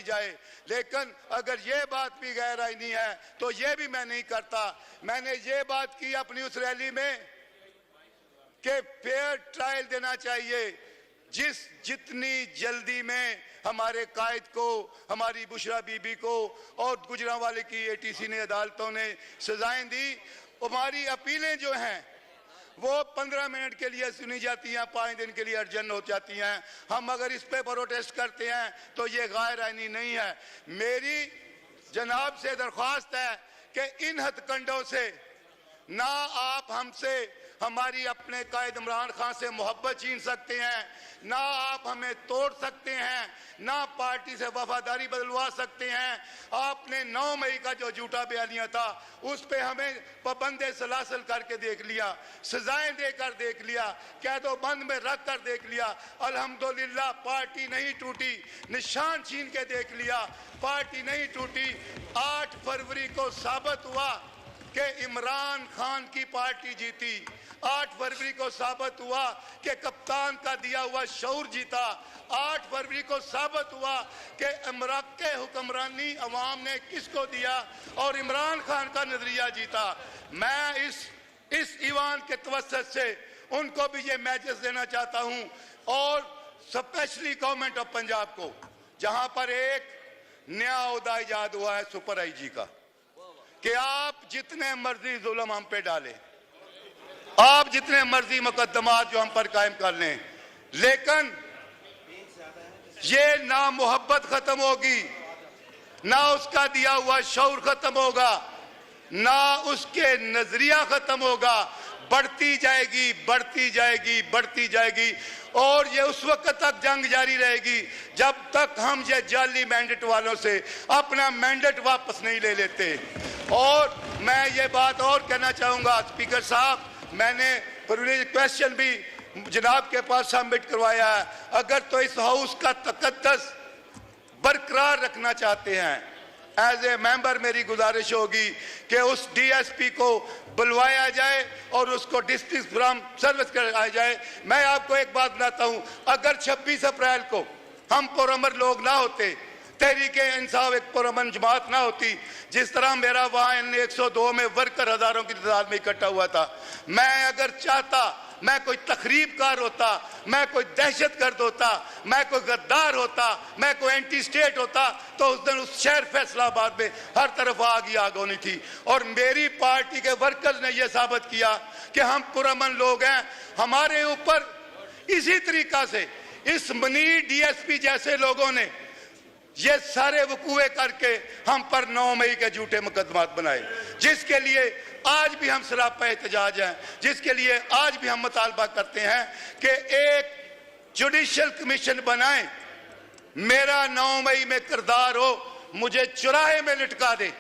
जाए, लेकिन अगर ये बात भी गैर आईनी है तो ये भी मैं नहीं करता। मैंने ये बात की अपनी उस रैली में कि फेयर ट्रायल देना चाहिए। जितनी जल्दी में हमारे कायद को, हमारी बुशरा बीबी को और गुजरांवाले की एटीसी ने, अदालतों ने सजाएं दी, हमारी अपीलें जो हैं वो 15 मिनट के लिए सुनी जाती हैं, 5 दिन के लिए अर्जन हो जाती हैं। हम अगर इस पे प्रोटेस्ट करते हैं तो ये गैर आईनी नहीं है। मेरी जनाब से दरख्वास्त है कि इन हथकंडों से ना आप हमसे हमारी अपने कायद इमरान खान से मोहब्बत छीन सकते हैं, ना आप हमें तोड़ सकते हैं, ना पार्टी से वफादारी बदलवा सकते हैं। आपने 9 मई का जो झूठा बयानिया था उस पे हमें पाबंदे सलासल करके देख लिया, सजाएं देकर देख लिया, कैदो बंद में रख कर देख लिया। अल्हम्दुलिल्लाह पार्टी नहीं टूटी, निशान छीन के देख लिया, पार्टी नहीं टूटी। 8 फरवरी को साबित हुआ कि इमरान खान की पार्टी जीती। 8 फरवरी को साबित हुआ कि कप्तान का दिया हुआ शऊर जीता। 8 फरवरी को साबित हुआ कि इमरान के हुक्मरानी अवाम ने किसको दिया और इमरान खान का नजरिया जीता। मैं इस ईवान के तवस्सुत से उनको भी ये मैसेज देना चाहता हूं, और स्पेशली गवर्नमेंट ऑफ पंजाब को, जहां पर एक नया ओहदा इजाद हुआ है सुपर आईजी का, कि आप जितने मर्जी जुल्म हम पे डालें, आप जितने मर्जी मुकदमात जो हम पर कायम कर लें, लेकिन ये ना मोहब्बत खत्म होगी, ना उसका दिया हुआ शऊर खत्म होगा, ना उसके नजरिया खत्म होगा। बढ़ती जाएगी, बढ़ती जाएगी, बढ़ती जाएगी, और ये उस वक्त तक जंग जारी रहेगी जब तक हम ये जाली मैंडेट वालों से अपना मैंडेट वापस नहीं ले लेते। और मैं ये बात और कहना चाहूंगा, स्पीकर साहब, मैंने प्रिविलेज क्वेश्चन भी जनाब के पास सबमिट करवाया है। अगर तो इस हाउस का तकद्दस बरकरार रखना चाहते हैं, एज ए मेंबर मेरी गुजारिश होगी कि उस डीएसपी को बुलवाया जाए और उसको डिस्ट्रिक्ट फ्रॉम सर्विस कराया जाए। मैं आपको एक बात बताता हूं, अगर 26 अप्रैल को हम पुरअमन लोग ना होते, तहरीके इंसाफ एक पुरअमन जमात ना होती, जिस तरह मेरा वहां 102 में वर्कर हजारों की तादाद में इकट्ठा हुआ था, मैं अगर चाहता, मैं कोई तखरीबकार होता, मैं कोई दहशतगर्द होता, मैं कोई गद्दार होता, मैं कोई एंटी स्टेट होता, तो उस दिन उस शहर फैसलाबाद में हर तरफ आग ही आग होनी थी। और मेरी पार्टी के वर्कर्स ने यह साबित किया कि हम पुरअमन लोग हैं। हमारे ऊपर इसी तरीका से इस मनी डीएसपी जैसे लोगों ने ये सारे वकूए करके हम पर 9 मई के झूठे मुकदमात बनाए, जिसके लिए आज भी हम सरापा एहतजाज हैं, जिसके लिए आज भी हम मुतालबा करते हैं कि एक जुडिशल कमीशन बनाएं। मेरा 9 मई में किरदार हो, मुझे चुराहे में लटका दे।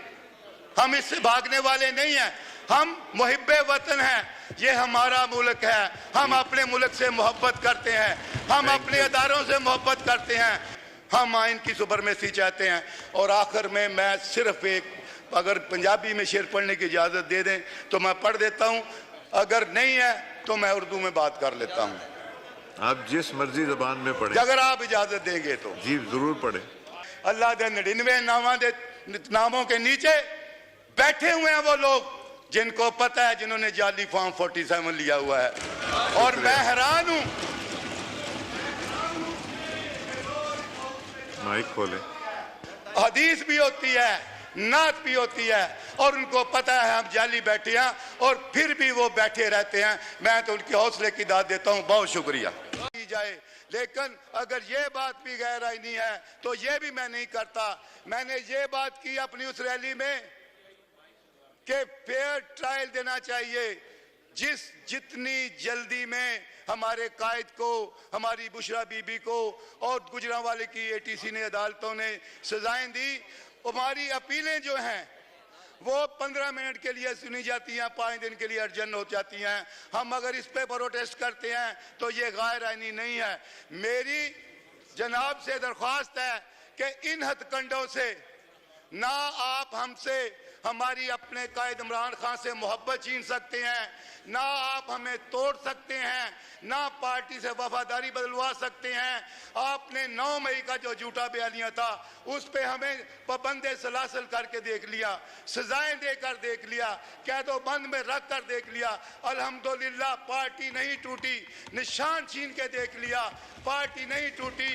हम इससे भागने वाले नहीं हैं, हम मुहिब्बे वतन हैं, ये हमारा मुल्क है, हम अपने मुल्क से मोहब्बत करते हैं, हम अपने अदारों से मोहब्बत करते हैं, हम आइन की सुपरमेसी चाहते हैं। और आखिर में मैं सिर्फ एक, अगर पंजाबी में शेर पढ़ने की इजाज़त दे दें तो मैं पढ़ देता हूं, अगर नहीं है तो मैं उर्दू में बात कर लेता हूं। आप जिस मर्जी जबान में पढ़े, अगर आप इजाज़त देंगे तो। जी जरूर पढ़े। अल्लाह के 99 नामों के नीचे बैठे हुए हैं वो लोग जिनको पता है, जिन्होंने जाली फॉर्म 47 लिया हुआ है। और मैं हैरान हूं, माइक खोले, हदीस भी होती है, नात भी होती है, और उनको पता है हम जाली बैठे हैं, और फिर भी वो बैठे रहते हैं। मैं तो उनके हौसले की दाद देता हूं, बहुत शुक्रिया की जाए। लेकिन अगर ये बात भी गैर आईनी है तो ये भी मैं नहीं करता। मैंने ये बात की अपनी उस रैली में कि फेयर ट्रायल देना चाहिए। जितनी जल्दी में हमारे कायद को, हमारी बुशरा बीबी को और गुजरांवाले की एटीसी ने, अदालतों ने सजाएं दी, हमारी अपीलें जो हैं वो 15 मिनट के लिए सुनी जाती हैं, 5 दिन के लिए अर्जन हो जाती हैं। हम अगर इस पे प्रोटेस्ट करते हैं तो ये गैर आईनी नहीं है। मेरी जनाब से दरख्वास्त है कि इन हथकंडों से ना आप हमसे हमारी अपने कायद इमरान खान से मोहब्बत छीन सकते हैं, ना आप हमें तोड़ सकते हैं, ना पार्टी से वफादारी बदलवा सकते हैं। आपने 9 मई का जो झूठा बयानिया था उस पे हमें पाबंदे सलासल करके देख लिया, सजाएं देकर देख लिया, कैदो बंद में रख कर देख लिया। अल्हम्दुलिल्लाह पार्टी नहीं टूटी, निशान छीन के देख लिया, पार्टी नहीं टूटी।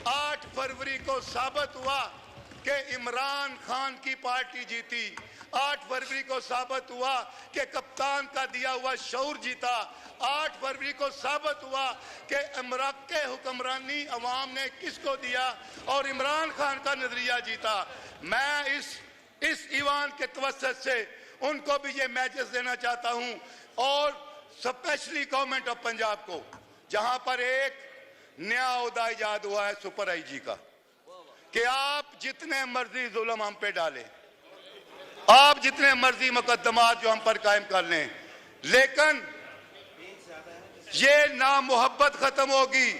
8 फरवरी को साबित हुआ कि इमरान खान की पार्टी जीती। 8 फरवरी को साबित हुआ कि कप्तान का दिया हुआ शऊर जीता। 8 फरवरी को साबित हुआ कि इमरान के हुक्मरानी अवाम ने किसको दिया और इमरान खान का नजरिया जीता। मैं इस ईवान के तवस्सुत से उनको भी ये मैसेज देना चाहता हूं, और स्पेशली गवर्नमेंट ऑफ पंजाब को, जहां पर एक नया ओहदा इजाद हुआ है सुपर आईजी का, कि आप जितने मर्जी जुल्म हम पे डालें, आप जितने मर्जी मुकदमात जो हम पर कायम कर लें, लेकिन ये ना मोहब्बत खत्म होगी,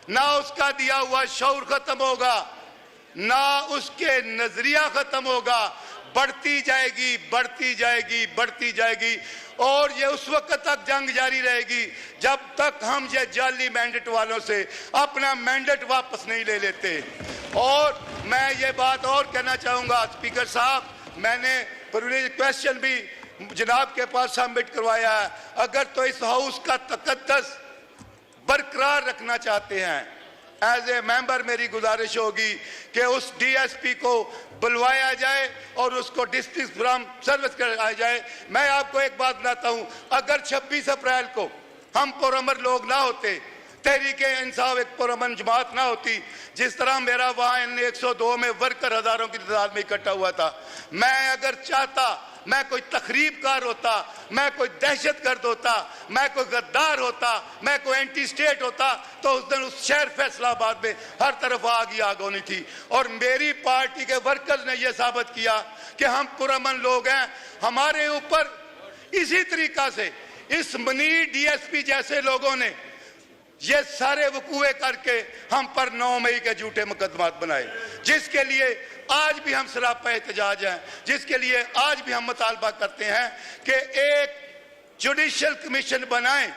ना उसका दिया हुआ शऊर खत्म होगा, ना उसके नजरिया खत्म होगा। बढ़ती जाएगी, बढ़ती जाएगी, बढ़ती जाएगी, और ये उस वक्त तक जंग जारी रहेगी जब तक हम ये जाली मैंडेट वालों से अपना मैंडेट वापस नहीं ले लेते। और मैं ये बात और कहना चाहूंगा, स्पीकर साहब, मैंने प्रिविलेज क्वेश्चन भी जनाब के पास सबमिट करवाया है। अगर तो इस हाउस का तकद्दस बरकरार रखना चाहते हैं, एज ए मेंबर मेरी गुजारिश होगी कि उस डीएसपी को बुलवाया जाए और उसको डिस्ट्रिक्ट फ्रॉम सर्विस कराया जाए। मैं आपको एक बात बताता हूं, अगर 26 अप्रैल को हम पुरअमन लोग ना होते, तहरीके इंसाफ एक पुरअमन जमात ना होती, जिस तरह मेरा वहां 102 में वर्कर हजारों की तादाद में इकट्ठा हुआ था, मैं अगर चाहता, मैं कोई तखरीबकार होता, मैं कोई दहशतगर्द होता, मैं कोई गद्दार होता, मैं कोई एंटी स्टेट होता, तो उस दिन उस शहर फैसलाबाद में हर तरफ आग ही आग होनी थी। और मेरी पार्टी के वर्कर्स ने यह साबित किया कि हम पुरअमन लोग हैं। हमारे ऊपर इसी तरीका से इस मनी डीएसपी जैसे लोगों ने ये सारे वकूए करके हम पर 9 मई के झूठे मुकदमात बनाए, जिसके लिए आज भी हम सरापा एहतजाज हैं, जिसके लिए आज भी हम मुतालबा करते हैं कि एक जुडिशियल कमीशन बनाएं,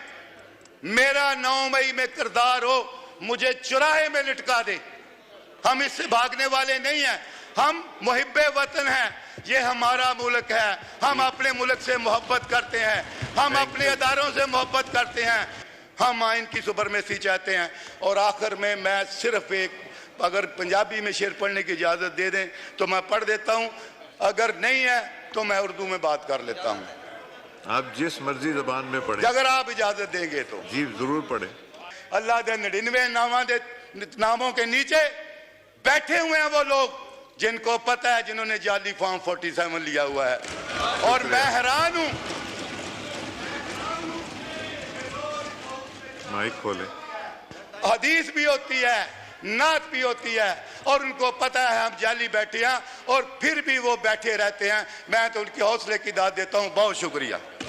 मेरा 9 मई में किरदार हो, मुझे चौराहे में लटका दे। हम इससे भागने वाले नहीं हैं, हम मुहिब्बे वतन हैं, ये हमारा मुल्क है, हम अपने मुल्क से मोहब्बत करते हैं, हम अपने अदारों से मोहब्बत करते हैं, हम आइन की सुपरमेसी चाहते हैं। और आखिर में मैं सिर्फ एक, अगर पंजाबी में शेर पढ़ने की इजाज़त दे दें तो मैं पढ़ देता हूं, अगर नहीं है तो मैं उर्दू में बात कर लेता हूं। आप जिस मर्जी जबान में पढ़ें, अगर आप इजाज़त देंगे तो। जी जरूर पढ़ें। अल्लाह दे 99 नामों के नीचे बैठे हुए हैं वो लोग जिनको पता है, जिन्होंने जाली फॉर्म 47 लिया हुआ है। और मैं हैरान हूं, माइक खोले। हदीस भी होती है, नात भी होती है, और उनको पता है हम जाली बैठे हैं, और फिर भी वो बैठे रहते हैं। मैं तो उनके हौसले की दाद देता हूं। बहुत शुक्रिया।